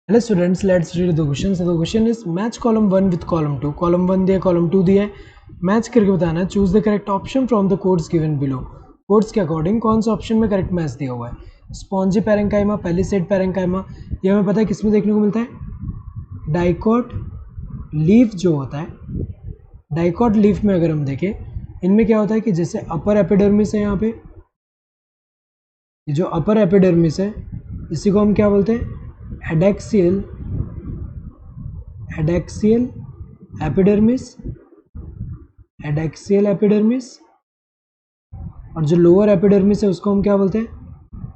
Hello students, let's read the question. So the question is match column 1 with column 2. Column 1 दिया, column 2 दिया है. Match करके बताना है. Choose the correct option from the codes given below. Codes के according कौन सा option में करेक्ट मैच दिया हुआ है. स्पॉन्जी पैरेंकाइमा, पैलिसेड पैरेंकाइमा, ये हमें पता है किसमें देखने को मिलता है. डाइकॉट लीफ जो होता है, डाइकॉट लीफ में अगर हम देखें, इनमें क्या होता है कि जैसे अपर एपिडर्मिस है, यहाँ पे जो अपर एपिडर्मिस है इसी को हम क्या बोलते हैं, एडेक्सियल एपिडर्मिस, एडेक्सियल एपिडर्मिस. और जो लोअर एपिडर्मिस है उसको हम क्या बोलते हैं,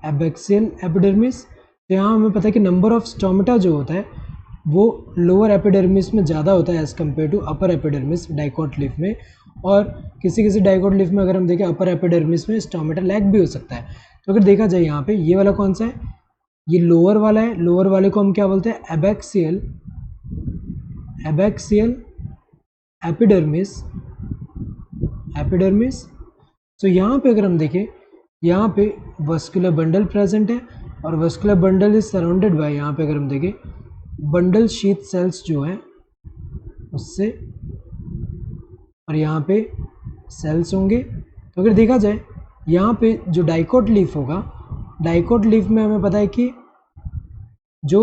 एबैक्सियल एपिडर्मिस. तो यहाँ हमें पता है कि नंबर ऑफ स्टोमेटा जो होता है वो लोअर एपिडर्मिस में ज़्यादा होता है as compared to upper epidermis dicot leaf में. और किसी किसी डाइकॉट लीफ में अगर हम देखें अपर एपिडर्मिस में स्टोमेटा लैग भी हो सकता है. तो अगर देखा जाए यहाँ पे ये वाला कौन सा है, ये लोअर वाला है. लोअर वाले को हम क्या बोलते हैं, एबैक्सियल एपिडर्मिस. तो यहाँ पे अगर हम देखें, यहाँ पे वस्कुलर बंडल प्रेजेंट है और vascular bundle is surrounded by, यहाँ पे अगर हम देखें बंडल शीथ सेल्स जो है उससे, और यहाँ पे सेल्स होंगे. तो अगर देखा जाए यहाँ पे जो डाइकॉट लीफ होगा, डाइकॉट लीफ में हमें पता है कि जो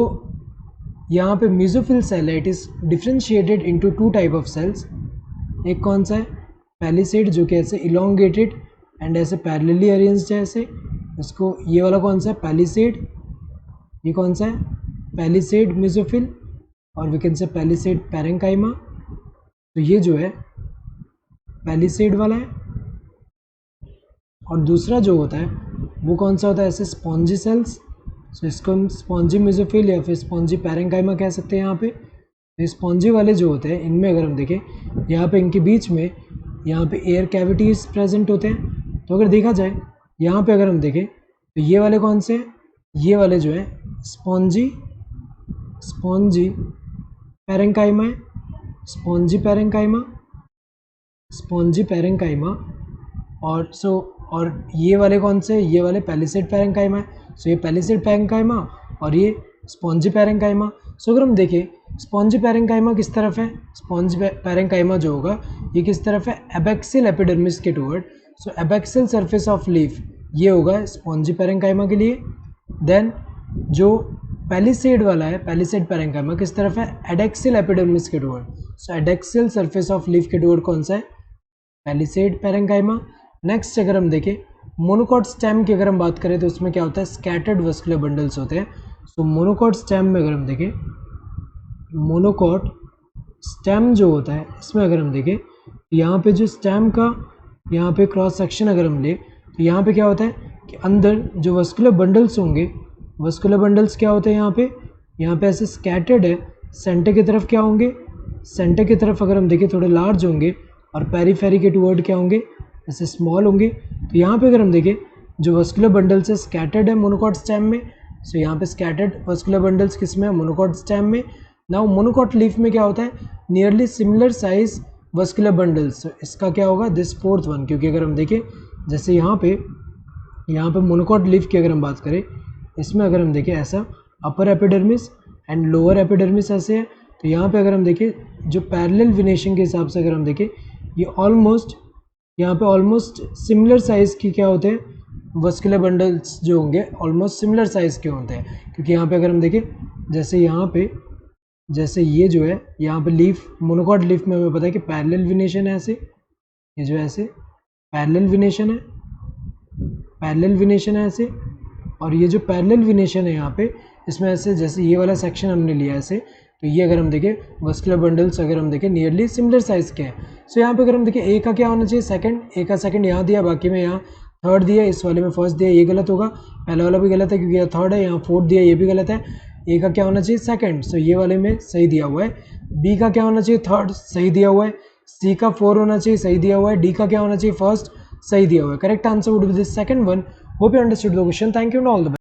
यहाँ पे मेसोफिल सेल है, it is differentiated into two type of cells. एक कौन सा है, पैलिसेड, जो कि ऐसे इलोंगेटेड एंड ऐसे पैरेलली अरेंज्ड है ऐसे, इसको ये वाला कौन सा है, पैलिसेड. ये कौन सा है, पैलिसेड मेसोफिल, और we can say palisade parenchyma. तो ये जो है पैलिसेड वाला है. और दूसरा जो होता है वो कौन सा होता है, ऐसे स्पॉन्जी सेल्स. सो इसको हम स्पॉन्जी मेसोफिल या फिर स्पॉन्जी पैरेंकाइमा कह सकते हैं यहाँ पे. तो स्पॉन्जी वाले जो होते हैं इनमें अगर हम देखें, यहाँ पे इनके बीच में यहाँ पे एयर कैविटीज प्रेजेंट होते हैं. तो अगर देखा जाए यहाँ पे अगर हम देखें तो ये वाले कौन से हैं, ये वाले जो है स्पॉन्जी पैरेंकाइमा है, स्पॉन्जी पैरेंकाइमा. और ये वाले कौन से, ये वाले पैलिसेड पैरेंकाइमा है. सो ये पैलिसेड पैरेंकाइमा और ये स्पॉन्जी पैरेंकाइमा. सो अगर हम देखें स्पॉन्जी पैरेंकाइमा किस तरफ है, स्पॉन्जी पैरेंकाइमा जो होगा ये किस तरफ है, एबैक्सियल एपिडर्मिस के toward. So abaxial surface of leaf ये होगा स्पॉन्जी पैरेंकाइमा के लिए. देन जो पैलिसेड वाला है, पैलिसेड पैरेंकाइमा किस तरफ है, एडेक्सियल एपिडर्मिस के toward. So adaxial surface of leaf के टुवर्ड कौन सा है, पैलिसेड पैरेंकाइमा. नेक्स्ट अगर हम देखें मोनोकॉट स्टेम की अगर हम बात करें तो उसमें क्या होता है, स्कैटर्ड वस्कुलर बंडल्स होते हैं. सो मोनोकॉट स्टेम में अगर हम देखें, मोनोकॉट स्टेम जो होता है इसमें अगर हम देखें, यहाँ पे जो स्टेम का यहाँ पे क्रॉस सेक्शन अगर हम ले तो यहाँ पे क्या होता है कि अंदर जो वस्कुलर बंडल्स होंगे, वस्कुलर बंडल्स क्या होते हैं यहाँ पे ऐसे स्कैटर्ड है. सेंटर की तरफ क्या होंगे, सेंटर की तरफ अगर हम देखें थोड़े लार्ज होंगे, और पेरीफेरी के टुवर्ड क्या होंगे, ऐसे स्मॉल होंगे. तो यहाँ पे अगर हम देखें जो वस्कुलर बंडल्स है स्कैटर्ड है मोनोकॉट स्टेम में. सो यहाँ पे स्कैटर्ड वस्कुलर बंडल्स किस में है, मोनोकॉट स्टेम में. नाउ मोनोकॉट लीफ में क्या होता है, nearly similar size vascular bundles. इसका क्या होगा, दिस फोर्थ वन. क्योंकि अगर हम देखें जैसे यहाँ पे मोनोकॉट लीफ की अगर हम बात करें, इसमें अगर हम देखें ऐसा upper epidermis and lower epidermis ऐसे है. तो यहाँ पे अगर हम देखें जो पैरेलल विनेशन के हिसाब से अगर हम देखें, ये ऑलमोस्ट यहाँ पे ऑलमोस्ट सिमिलर साइज़ की क्या होते हैं, वस्कुलर बंडल्स जो होंगे ऑलमोस्ट सिमिलर साइज़ के होते हैं. क्योंकि यहाँ पे अगर हम देखें जैसे यहाँ पे, जैसे ये जो है यहाँ पे लीफ, मोनोकॉट लीफ में हमें पता है कि पैरेलल विनेशन है ऐसे, ये जो ऐसे पैरेलल विनेशन है ऐसे. और ये जो पैरेलल विनेशन है यहाँ पे, इसमें ऐसे जैसे ये वाला सेक्शन हमने लिया ऐसे, तो ये अगर हम देखें वस्कुलर बंडल्स अगर हम देखें नियरली सिमिलर साइज़ के हैं. सो यहाँ पे अगर हम देखें ए का क्या होना चाहिए, सेकंड, ए का सेकंड यहाँ दिया, बाकी में यहाँ थर्ड दिया, इस वाले में फर्स्ट दिया, ये गलत होगा. पहला वाला भी गलत है क्योंकि यहाँ थर्ड है, यहाँ फोर्थ दिया, ये भी गलत है. ए का क्या होना चाहिए, सेकंड. सो ये वाले में सही दिया हुआ है. बी का क्या होना चाहिए, थर्ड, सही दिया हुआ है. सी का 4 होना चाहिए, सही दिया हुआ है. डी का क्या होना चाहिए, फर्स्ट, सही दिया हुआ है. Correct answer would be this second one. Hope you understood the question. Thank you and all the best.